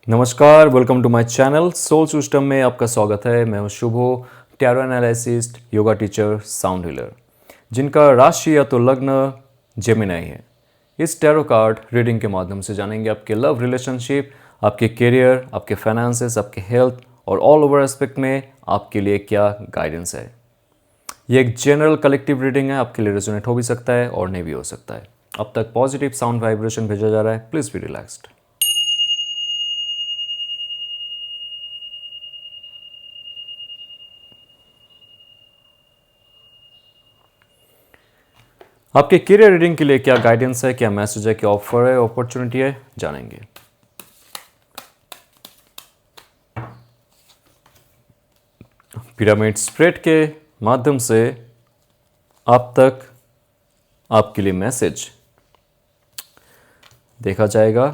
नमस्कार, welcome to my channel soul system में आपका स्वागत है। मैं हूं Shubho, tarot analyst, yoga teacher, sound healer, जिनका राशि या तो लग्न जेमिनाई है। इस टैरो कार्ड रीडिंग के माध्यम से जानेंगे आपके लव रिलेशनशिप, आपके करियर, आपके फाइनेंसेस, आपके हेल्थ और ऑल ओवर एस्पेक्ट में आपके लिए क्या गाइडेंस है। ये एक जनरल कलेक्टिव रीडिंग है, आपके लिए रेजोनेट हो भी सकता है और नहीं भी हो सकता है। अब तक पॉजिटिव साउंड वाइब्रेशन भेजा जा रहा है, प्लीज़ बी रिलैक्स्ड। आपके करियर रीडिंग के लिए क्या गाइडेंस है, क्या मैसेज है, क्या ऑफर है, अपॉर्चुनिटी है, जानेंगे। पिरामिड स्प्रेड के माध्यम से आप तक आपके लिए मैसेज देखा जाएगा,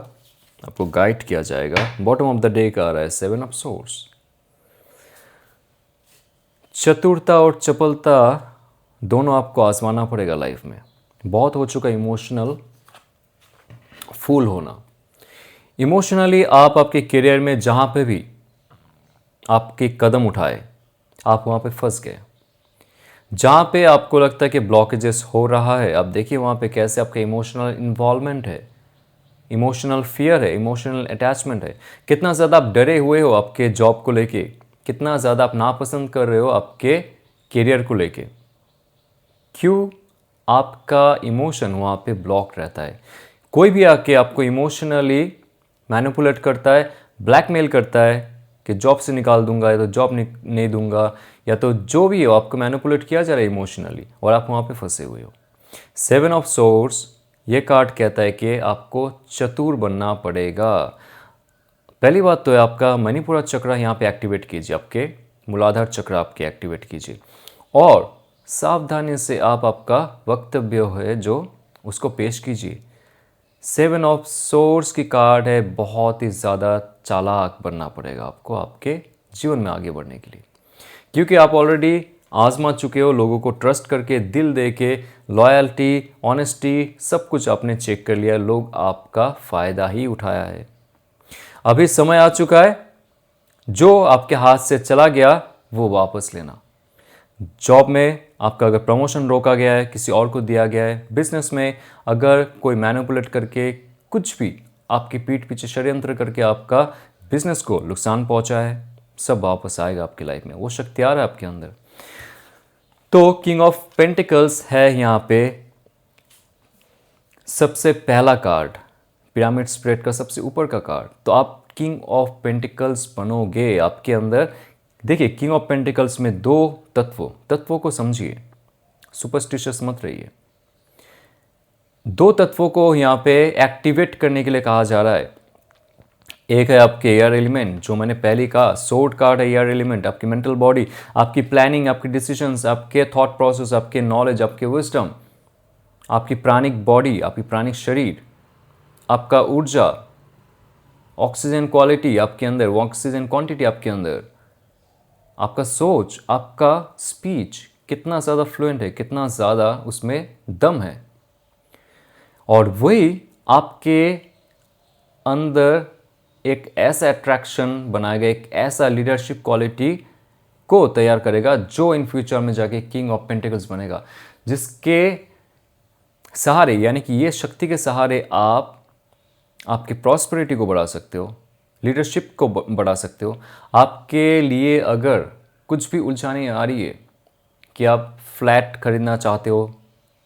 आपको गाइड किया जाएगा। बॉटम ऑफ द डे का आ रहा है 7 ऑफ सोर्स। चतुरता और चपलता दोनों आपको आजमाना पड़ेगा लाइफ में। बहुत हो चुका इमोशनल फूल होना। इमोशनली आप आपके करियर में जहाँ पे भी आपके कदम उठाए, आप वहाँ पे फंस गए। जहाँ पे आपको लगता है कि ब्लॉकेजेस हो रहा है, आप देखिए वहाँ पे कैसे आपका इमोशनल इन्वॉल्वमेंट है, इमोशनल फियर है, इमोशनल अटैचमेंट है। कितना ज़्यादा आप डरे हुए हो आपके जॉब को लेके, कितना ज़्यादा आप नापसंद कर रहे हो आपके करियर को लेके। क्यों? आपका इमोशन वहाँ पे ब्लॉक रहता है। कोई भी आके आपको इमोशनली मैनिपुलेट करता है, ब्लैकमेल करता है कि जॉब से निकाल दूंगा या तो जॉब नहीं दूंगा, या तो जो भी हो आपको मैनिपुलेट किया जा रहा है इमोशनली और आप वहाँ पे फंसे हुए हो। 7 ऑफ सोर्स ये कार्ड कहता है कि आपको चतुर बनना पड़ेगा। पहली बात तो है आपका मणिपुरा चक्र यहाँ पे एक्टिवेट कीजिए, आपके मूलाधार चक्र आपके एक्टिवेट कीजिए और सावधानी से आप आपका वक्तव्य है जो उसको पेश कीजिए। 7 ऑफ सोर्स की कार्ड है, बहुत ही ज़्यादा चालाक बनना पड़ेगा आपको आपके जीवन में आगे बढ़ने के लिए, क्योंकि आप ऑलरेडी आजमा चुके हो। लोगों को ट्रस्ट करके, दिल दे के, लॉयल्टी, ऑनेस्टी सब कुछ आपने चेक कर लिया है। लोग आपका फ़ायदा ही उठाया है। अभी समय आ चुका है जो आपके हाथ से चला गया वो वापस लेना। जॉब में आपका अगर प्रमोशन रोका गया है, किसी और को दिया गया है, बिजनेस में अगर कोई मैनिपुलेट करके कुछ भी आपकी पीठ पीछे षड्यंत्र करके आपका बिजनेस को नुकसान पहुंचा है, सब वापस आएगा आपकी लाइफ में। वो शक्ति आ रहा है आपके अंदर। तो किंग ऑफ पेंटिकल्स है यहाँ पे सबसे पहला कार्ड, पिरामिड स्प्रेड का सबसे ऊपर का कार्ड। तो आप किंग ऑफ पेंटिकल्स बनोगे। आपके अंदर देखिए, किंग ऑफ पेंटिकल्स में दो तत्वों को समझिए, सुपरस्टिशियस मत रहिए। दो तत्वों को यहाँ पे एक्टिवेट करने के लिए कहा जा रहा है। एक है आपके एयर एलिमेंट, जो मैंने पहले कहा, सोर्ड कार्ड है एयर एलिमेंट। आपकी मेंटल बॉडी, आपकी प्लानिंग, आपकी डिसीजंस, आपके थॉट प्रोसेस, आपके नॉलेज, आपके विजडम, आपकी प्राणिक बॉडी, आपकी प्राणिक शरीर, आपका ऊर्जा, ऑक्सीजन क्वालिटी आपके अंदर, ऑक्सीजन क्वांटिटी आपके अंदर, आपका सोच, आपका स्पीच कितना ज़्यादा फ्लुएंट है, कितना ज़्यादा उसमें दम है, और वही आपके अंदर एक ऐसा अट्रैक्शन बनाएगा, एक ऐसा लीडरशिप क्वालिटी को तैयार करेगा जो इन फ्यूचर में जाके किंग ऑफ पेंटिकल्स बनेगा, जिसके सहारे, यानी कि ये शक्ति के सहारे आप आपकी प्रॉस्पेरिटी को बढ़ा सकते हो, लीडरशिप को बढ़ा सकते हो। आपके लिए अगर कुछ भी उलझाने आ रही है कि आप फ्लैट खरीदना चाहते हो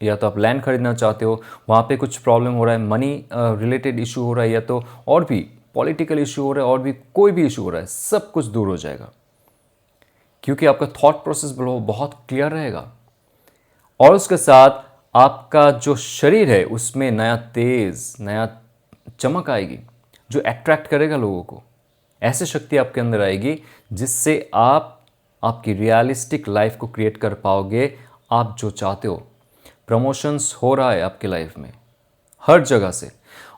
या तो आप लैंड खरीदना चाहते हो, वहाँ पे कुछ प्रॉब्लम हो रहा है, मनी रिलेटेड इशू हो रहा है, या तो और भी पॉलिटिकल इशू हो रहा है, और भी कोई भी इशू हो रहा है, सब कुछ दूर हो जाएगा, क्योंकि आपका थॉट प्रोसेस बहुत क्लियर रहेगा। और उसके साथ आपका जो शरीर है उसमें नया तेज, नया चमक आएगी जो अट्रैक्ट करेगा लोगों को। ऐसी शक्ति आपके अंदर आएगी जिससे आप आपकी रियलिस्टिक लाइफ को क्रिएट कर पाओगे, आप जो चाहते हो। प्रमोशंस हो रहा है आपके लाइफ में हर जगह से,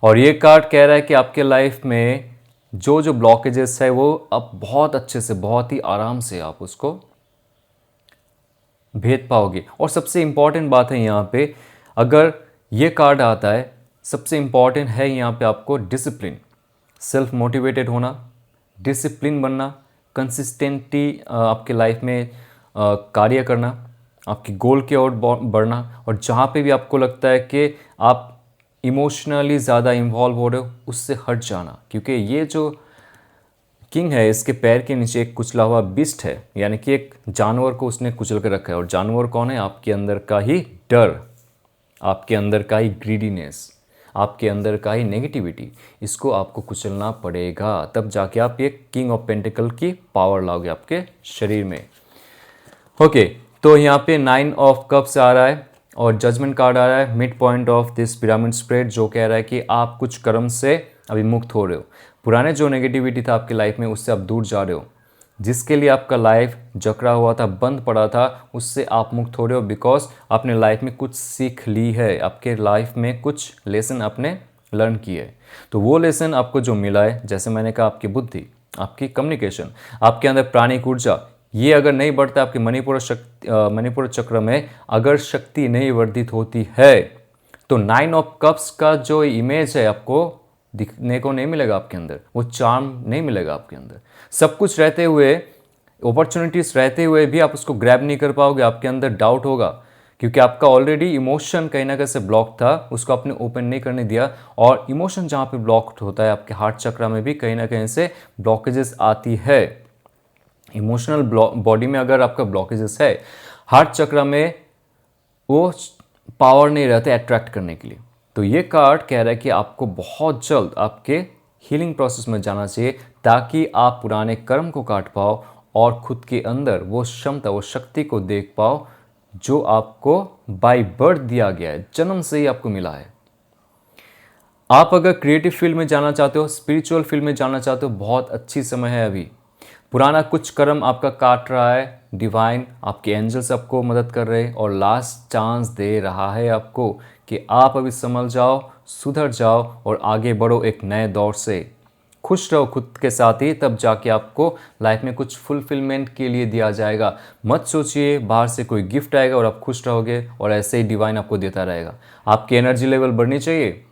और ये कार्ड कह रहा है कि आपके लाइफ में जो जो ब्लॉकेजेस है वो अब बहुत अच्छे से, बहुत ही आराम से आप उसको भेद पाओगे। और सबसे इंपॉर्टेंट बात है यहाँ पे, अगर ये कार्ड आता है, सबसे इंपॉर्टेंट है यहाँ पे आपको डिसिप्लिन। सेल्फ मोटिवेटेड होना, डिसिप्लिन बनना, कंसिस्टेंटी आपके लाइफ में कार्य करना, आपकी गोल की ओर बढ़ना, और जहाँ पे भी आपको लगता है कि आप इमोशनली ज़्यादा इन्वॉल्व हो रहे हो उससे हट जाना, क्योंकि ये जो किंग है इसके पैर के नीचे एक कुचला हुआ बिस्ट है, यानी कि एक जानवर को उसने कुचल कर रखा है। और जानवर कौन है? आपके अंदर का ही डर, आपके अंदर का ही ग्रीडीनेस, आपके अंदर का ही नेगेटिविटी, इसको आपको कुचलना पड़ेगा, तब जाके आप ये किंग ऑफ पेंटिकल की पावर लाओगे आपके शरीर में। ओके, तो यहाँ पे 9 ऑफ कप्स आ रहा है और जजमेंट कार्ड आ रहा है, mid point of this pyramid spread, जो कह रहा है कि आप कुछ कर्म से अभी मुक्त हो रहे हो। पुराने जो नेगेटिविटी था आपकी लाइफ में उससे आप दूर जा रहे हो, जिसके लिए आपका लाइफ जकड़ा हुआ था, बंद पड़ा था, उससे आप मुक्त हो रहे हो, बिकॉज आपने लाइफ में कुछ सीख ली है, आपके लाइफ में कुछ लेसन आपने लर्न किए है। तो वो लेसन आपको जो मिला है, जैसे मैंने कहा, आपकी बुद्धि, आपकी कम्युनिकेशन, आपके अंदर प्राणिक ऊर्जा, ये अगर नहीं बढ़ता, आपके मणिपुर चक्र में अगर शक्ति नहीं वर्धित होती है, तो 9 ऑफ कप्स का जो इमेज है आपको दिखने को नहीं मिलेगा आपके अंदर, वो चार्म नहीं मिलेगा आपके अंदर। सब कुछ रहते हुए, अपॉर्चुनिटीज रहते हुए भी आप उसको ग्रैब नहीं कर पाओगे, आपके अंदर डाउट होगा, क्योंकि आपका ऑलरेडी इमोशन कहीं ना कहीं से ब्लॉक था, उसको आपने ओपन नहीं करने दिया। और इमोशन जहाँ पे ब्लॉक्ड होता है, आपके हार्ट चक्र में भी कहीं ना कहीं से ब्लॉकेजेस आती है। इमोशनल बॉडी में अगर आपका ब्लॉकेजेस है, हार्ट चक्र में वो पावर नहीं रहता अट्रैक्ट करने के लिए। तो ये कार्ड कह रहा है कि आपको बहुत जल्द आपके हीलिंग प्रोसेस में जाना चाहिए, ताकि आप पुराने कर्म को काट पाओ और खुद के अंदर वो क्षमता, वो शक्ति को देख पाओ जो आपको बाय बर्थ दिया गया है, जन्म से ही आपको मिला है। आप अगर क्रिएटिव फील्ड में जाना चाहते हो, स्पिरिचुअल फील्ड में जाना चाहते हो, बहुत अच्छी समय है अभी। पुराना कुछ कर्म आपका काट रहा है, डिवाइन आपके एंजल्स आपको मदद कर रहे हैं और लास्ट चांस दे रहा है आपको कि आप अभी संभल जाओ, सुधर जाओ और आगे बढ़ो एक नए दौर से। खुश रहो खुद के साथ ही, तब जाके आपको लाइफ में कुछ फुलफिलमेंट के लिए दिया जाएगा। मत सोचिए बाहर से कोई गिफ्ट आएगा और आप खुश रहोगे और ऐसे ही डिवाइन आपको देता रहेगा। आपकी एनर्जी लेवल बढ़नी चाहिए।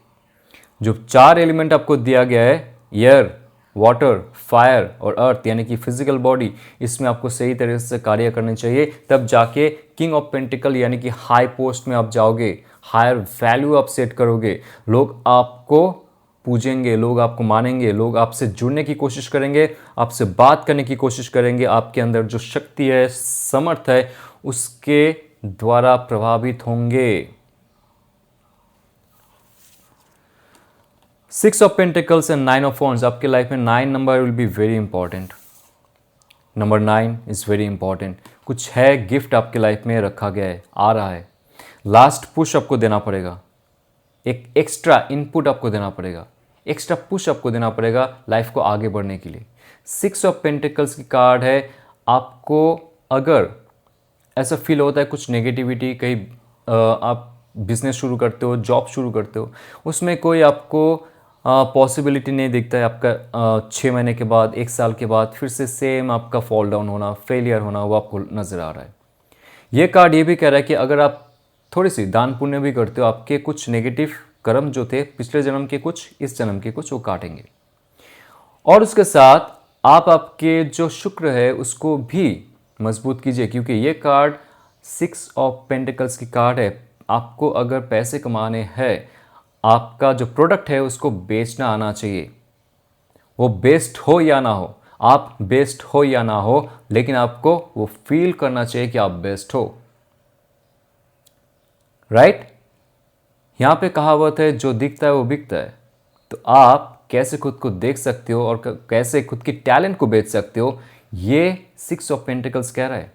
जो 4 एलिमेंट आपको दिया गया है, एयर, वाटर, फायर और अर्थ, यानी कि फिजिकल बॉडी, इसमें आपको सही तरीके से कार्य करने चाहिए, तब जाके किंग ऑफ पेंटिकल यानी कि हाई पोस्ट में आप जाओगे, हायर वैल्यू आप सेट करोगे, लोग आपको पूजेंगे, लोग आपको मानेंगे, लोग आपसे जुड़ने की कोशिश करेंगे, आपसे बात करने की कोशिश करेंगे, आपके अंदर जो शक्ति है, समर्थ है, उसके द्वारा प्रभावित होंगे। 6 of pentacles and 9 of wands, आपके लाइफ में 9 number will be very important. Number 9 is very important. कुछ है, गिफ्ट आपके लाइफ में रखा गया है, आ रहा है, लास्ट पुश आपको देना पड़ेगा, एक एक्स्ट्रा इनपुट आपको देना पड़ेगा, एक्स्ट्रा पुश आपको देना पड़ेगा लाइफ को आगे बढ़ने के लिए। 6 ऑफ पेंटिकल्स की कार्ड है। आपको अगर ऐसा फील होता है कुछ नेगेटिविटी, कहीं आप बिजनेस शुरू करते हो, जॉब शुरू करते हो, उसमें कोई आपको पॉसिबिलिटी नहीं दिखता है, आपका 6 महीने के बाद, 1 साल के बाद फिर से सेम आपका फॉल डाउन होना, फेलियर होना, वो आपको नज़र आ रहा है। ये कार्ड ये भी कह रहा है कि अगर आप थोड़ी सी दान पुण्य भी करते हो, आपके कुछ नेगेटिव कर्म जो थे पिछले जन्म के कुछ, इस जन्म के कुछ, वो काटेंगे। और उसके साथ आप आपके जो शुक्र है उसको भी मजबूत कीजिए, क्योंकि ये कार्ड 6 ऑफ पेंटिकल्स की कार्ड है। आपको अगर पैसे कमाने हैं, आपका जो प्रोडक्ट है उसको बेचना आना चाहिए। वो बेस्ट हो या ना हो, आप बेस्ट हो या ना हो, लेकिन आपको वो फील करना चाहिए कि आप बेस्ट हो, राइट? यहां पे कहावत है, जो दिखता है वो बिकता है। तो आप कैसे खुद को देख सकते हो और कैसे खुद की टैलेंट को बेच सकते हो, ये 6 ऑफ पेंटिकल्स कह रहा है।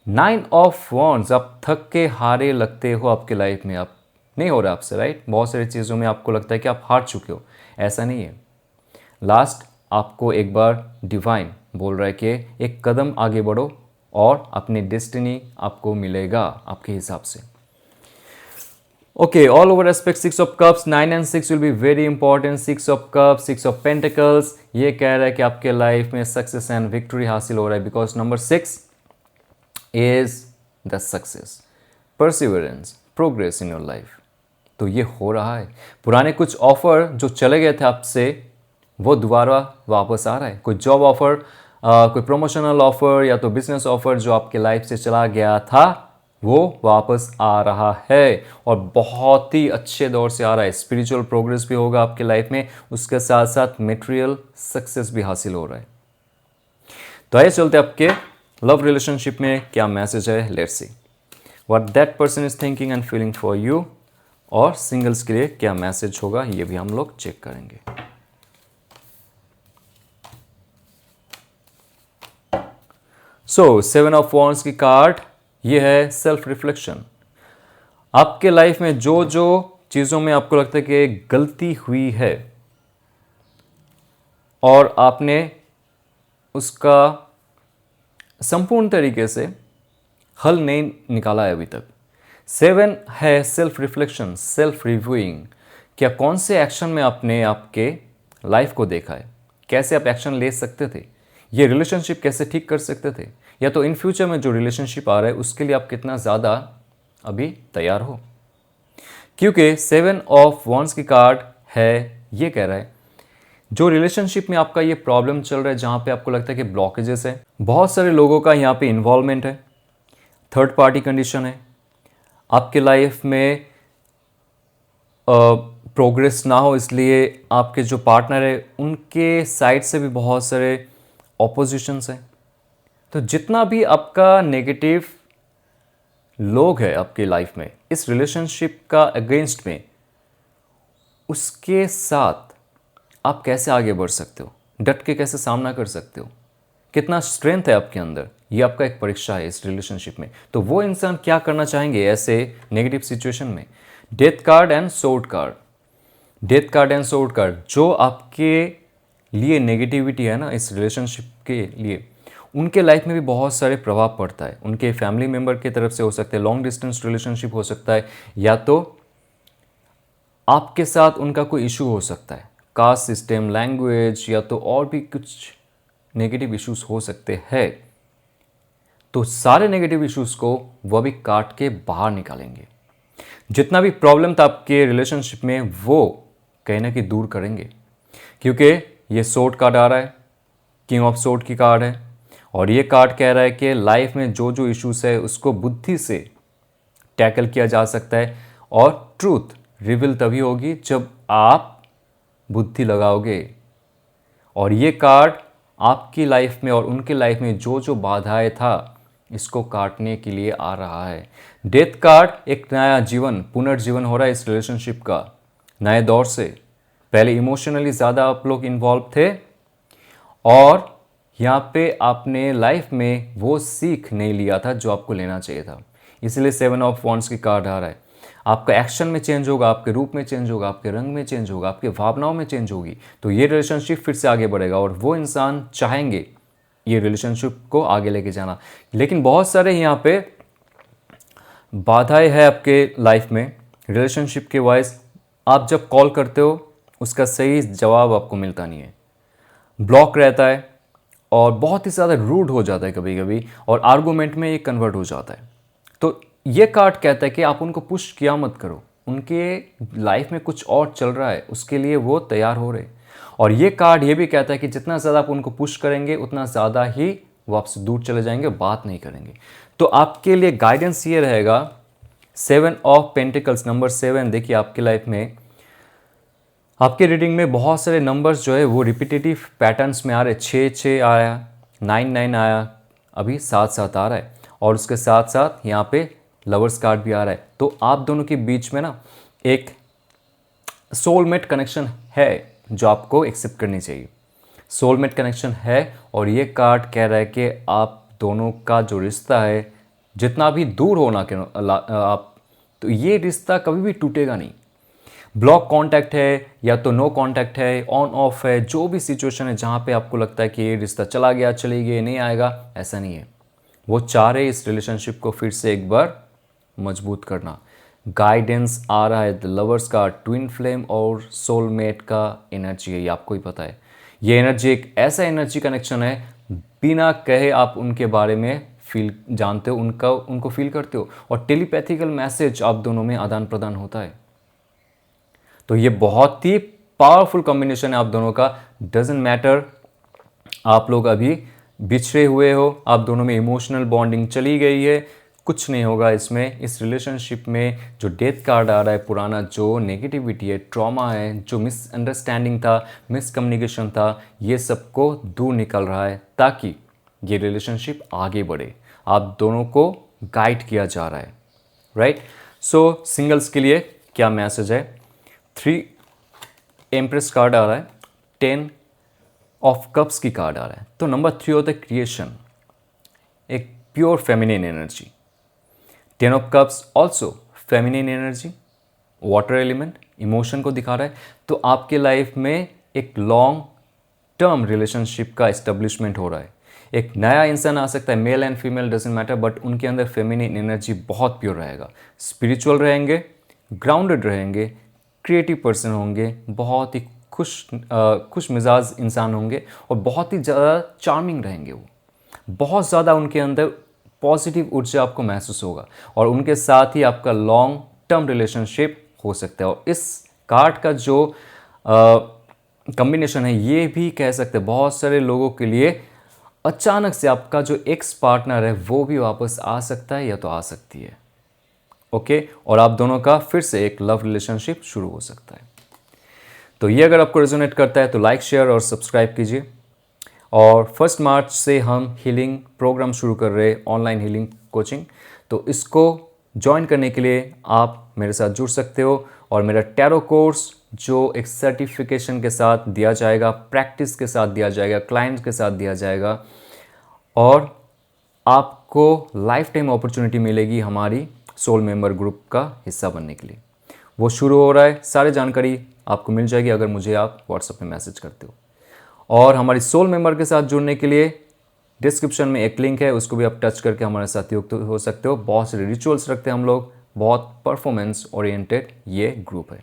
9 ऑफ वॉन्ड्स, आप थक के हारे लगते हो आपके लाइफ में, आप नहीं हो रहा आपसे, राइट? बहुत सारी चीज़ों में आपको लगता है कि आप हार चुके हो, ऐसा नहीं है। लास्ट आपको एक बार डिवाइन बोल रहा है कि एक कदम आगे बढ़ो और अपनी डेस्टिनी आपको मिलेगा आपके हिसाब से। Okay, all over aspect 6 of cups, 9 and 6 will be very important. 6 of cups, 6 of pentacles, ये कह रहा है कि आपके लाइफ में सक्सेस एंड विक्ट्री हासिल हो रहा है, because number 6 is the success, perseverance, progress in your life. तो ये हो रहा है। पुराने कुछ ऑफ़र जो चले गए थे आपसे वो दोबारा वापस आ रहा है। कोई जॉब ऑफ़र, कोई प्रमोशनल ऑफ़र या तो बिजनेस ऑफ़र जो आपके लाइफ से चला गया था वो वापस आ रहा है और बहुत ही अच्छे दौर से आ रहा है। स्पिरिचुअल प्रोग्रेस भी होगा आपके लाइफ में, उसके साथ साथ मटेरियल सक्सेस भी हासिल हो रहा है। तो आइए चलते आपके लव रिलेशनशिप में क्या मैसेज है। Let's see what that person is thinking and feeling for you, और सिंगल्स के लिए क्या मैसेज होगा ये भी हम लोग चेक करेंगे। सो 7 ऑफ वॉन्ड्स की कार्ड ये है सेल्फ रिफ्लेक्शन। आपके लाइफ में जो जो चीज़ों में आपको लगता है कि गलती हुई है और आपने उसका संपूर्ण तरीके से हल नहीं निकाला है अभी तक। 7 है सेल्फ रिफ्लेक्शन, सेल्फ रिव्यूइंग। क्या कौन से एक्शन में आपने आपके लाइफ को देखा है, कैसे आप एक्शन ले सकते थे, ये रिलेशनशिप कैसे ठीक कर सकते थे, या तो इन फ्यूचर में जो रिलेशनशिप आ रहा है उसके लिए आप कितना ज़्यादा अभी तैयार हो। क्योंकि 7 ऑफ वॉन्ड्स की कार्ड है ये कह रहा है जो रिलेशनशिप में आपका ये प्रॉब्लम चल रहा है, जहाँ पे आपको लगता है कि ब्लॉकेजेस है, बहुत सारे लोगों का यहाँ पे इन्वॉल्वमेंट है, थर्ड पार्टी कंडीशन है, आपके लाइफ में प्रोग्रेस ना हो इसलिए आपके जो पार्टनर है उनके साइड से भी बहुत सारे ऑपोजिशंस हैं। तो जितना भी आपका नेगेटिव लोग है आपके लाइफ में इस रिलेशनशिप का अगेंस्ट में, उसके साथ आप कैसे आगे बढ़ सकते हो, डट के कैसे सामना कर सकते हो, कितना स्ट्रेंथ है आपके अंदर, ये आपका एक परीक्षा है इस रिलेशनशिप में। तो वो इंसान क्या करना चाहेंगे ऐसे नेगेटिव सिचुएशन में। Death card and sword card, death card and sword card जो आपके लिए नेगेटिविटी है ना इस रिलेशनशिप के लिए, उनके लाइफ में भी बहुत सारे प्रभाव पड़ता है। उनके फैमिली मेम्बर की तरफ से हो सकते हैं, लॉन्ग डिस्टेंस रिलेशनशिप हो सकता है, या तो आपके साथ उनका कोई इशू हो सकता है, कास्ट सिस्टम, लैंग्वेज, या तो और भी कुछ नेगेटिव इश्यूज हो सकते हैं। तो सारे नेगेटिव इश्यूज को वह भी काट के बाहर निकालेंगे। जितना भी प्रॉब्लम था आपके रिलेशनशिप में वो कहीं ना कहीं दूर करेंगे। क्योंकि ये सोर्ड कार्ड आ रहा है, किंग ऑफ सोर्ड की कार्ड है, और ये कार्ड कह रहा है कि लाइफ में जो जो इश्यूज है उसको बुद्धि से टैकल किया जा सकता है, और ट्रूथ रिवील तभी होगी जब आप बुद्धि लगाओगे। और ये कार्ड आपकी लाइफ में और उनके लाइफ में जो जो बाधाएं था इसको काटने के लिए आ रहा है। डेथ कार्ड एक नया जीवन, पुनर्जीवन हो रहा है इस रिलेशनशिप का, नए दौर से। पहले इमोशनली ज़्यादा आप लोग इन्वॉल्व थे और यहाँ पे आपने लाइफ में वो सीख नहीं लिया था जो आपको लेना चाहिए था, इसलिए 7 ऑफ वॉन्ड्स की कार्ड आ रहा है। आपका एक्शन में चेंज होगा, आपके रूप में चेंज होगा, आपके रंग में चेंज होगा, आपके भावनाओं में चेंज होगी। तो ये रिलेशनशिप फिर से आगे बढ़ेगा और वो इंसान चाहेंगे ये रिलेशनशिप को आगे लेके जाना। लेकिन बहुत सारे यहाँ पे बाधाएं है आपके लाइफ में रिलेशनशिप के वाइज। आप जब कॉल करते हो उसका सही जवाब आपको मिलता नहीं है, ब्लॉक रहता है और बहुत ही ज़्यादा रूड हो जाता है कभी कभी, और आर्गूमेंट में ये कन्वर्ट हो जाता है। तो ये कार्ड कहता है कि आप उनको पुश किया मत करो, उनके लाइफ में कुछ और चल रहा है, उसके लिए वो तैयार हो रहे। और ये कार्ड ये भी कहता है कि जितना ज़्यादा आप उनको पुश करेंगे उतना ज़्यादा ही वो आपसे दूर चले जाएंगे, बात नहीं करेंगे। तो आपके लिए गाइडेंस ये रहेगा 7 ऑफ पेंटिकल्स, नंबर 7। देखिए आपकी लाइफ में, आपके रीडिंग में बहुत सारे नंबर्स जो है वो रिपीटेटिव पैटर्न्स में आ रहे। 6 आया, 9 आया, अभी 7 आ रहा है, और उसके साथ साथ यहाँ पे लवर्स कार्ड भी आ रहा है। तो आप दोनों के बीच में ना एक सोलमेट कनेक्शन है जो आपको एक्सेप्ट करनी चाहिए। सोलमेट कनेक्शन है, और ये कार्ड कह रहा है कि आप दोनों का जो रिश्ता है जितना भी दूर होना आप, तो ये रिश्ता कभी भी टूटेगा नहीं। ब्लॉक कांटेक्ट है या तो नो कांटेक्ट है, ऑन ऑफ है, जो भी सिचुएशन है जहाँ पे आपको लगता है कि ये रिश्ता चला गया, चली गई, नहीं आएगा, ऐसा नहीं है। वो चाह रहे इस रिलेशनशिप को फिर से एक बार मजबूत करना। गाइडेंस आ रहा है द लवर्स का, ट्विन फ्लेम और सोलमेट का एनर्जी है, ये आपको ही पता है। ये एनर्जी एक ऐसा एनर्जी कनेक्शन है, बिना कहे आप उनके बारे में फील जानते हो, उनको फील करते हो, और टेलीपैथिकल मैसेज आप दोनों में आदान प्रदान होता है। तो ये बहुत ही पावरफुल कॉम्बिनेशन है आप दोनों का। डजेंट मैटर आप लोग अभी बिछड़े हुए हो, आप दोनों में इमोशनल बॉन्डिंग चली गई है, कुछ नहीं होगा इसमें। इस रिलेशनशिप में जो डेथ कार्ड आ रहा है, पुराना जो नेगेटिविटी है, ट्रॉमा है, जो मिसअंडरस्टैंडिंग था, मिसकम्युनिकेशन था, ये सबको दूर निकल रहा है ताकि ये रिलेशनशिप आगे बढ़े। आप दोनों को गाइड किया जा रहा है, राइट। सो सिंगल्स के लिए क्या मैसेज है? 3 एम्प्रेस कार्ड आ रहा है, 10 ऑफ कप्स की कार्ड आ रहा है। तो नंबर 3 होता है क्रिएशन, एक pure feminine energy. 10 of cups also feminine energy, water element, emotion को दिखा रहा है। तो आपके लाइफ में एक लॉन्ग टर्म रिलेशनशिप का एस्टेब्लिशमेंट हो रहा है। एक नया इंसान आ सकता है, male and female doesn't matter, but उनके अंदर फेमिनिन एनर्जी बहुत प्योर रहेगा। स्पिरिचुअल रहेंगे, ग्राउंडेड रहेंगे, क्रिएटिव पर्सन होंगे, बहुत ही खुश मिजाज इंसान होंगे और बहुत ही ज़्यादा चार्मिंग रहेंगे। वो बहुत ज़्यादा उनके अंदर पॉजिटिव ऊर्जा आपको महसूस होगा और उनके साथ ही आपका लॉन्ग टर्म रिलेशनशिप हो सकता है। और इस कार्ड का जो कॉम्बिनेशन है, ये भी कह सकते हैं बहुत सारे लोगों के लिए अचानक से आपका जो एक्स पार्टनर है वो भी वापस आ सकता है या तो आ सकती है, ओके। और आप दोनों का फिर से एक लव रिलेशनशिप शुरू हो सकता है। तो ये अगर आपको रेजोनेट करता है तो लाइक, शेयर और सब्सक्राइब कीजिए। और 1 मार्च से हम हीलिंग प्रोग्राम शुरू कर रहे हैं, ऑनलाइन हीलिंग कोचिंग। तो इसको ज्वाइन करने के लिए आप मेरे साथ जुड़ सकते हो। और मेरा टैरो कोर्स जो एक सर्टिफिकेशन के साथ दिया जाएगा, प्रैक्टिस के साथ दिया जाएगा, क्लाइंट्स के साथ दिया जाएगा और आपको लाइफ टाइम अपॉर्चुनिटी मिलेगी हमारी सोल मेंबर ग्रुप का हिस्सा बनने के लिए। वो शुरू हो रहा है, सारी जानकारी आपको मिल जाएगी अगर मुझे आप व्हाट्सएप में मैसेज करते हो। और हमारी सोल मेंबर के साथ जुड़ने के लिए डिस्क्रिप्शन में एक लिंक है, उसको भी आप टच करके हमारे साथ युक्त हो सकते हो। बहुत सारे रिचुअल्स रखते हैं हम लोग, बहुत परफॉर्मेंस ओरिएंटेड ये ग्रुप है।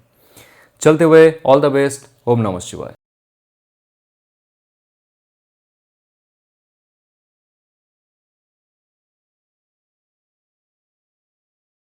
चलते हुए ऑल द बेस्ट, ओम नमः शिवाय।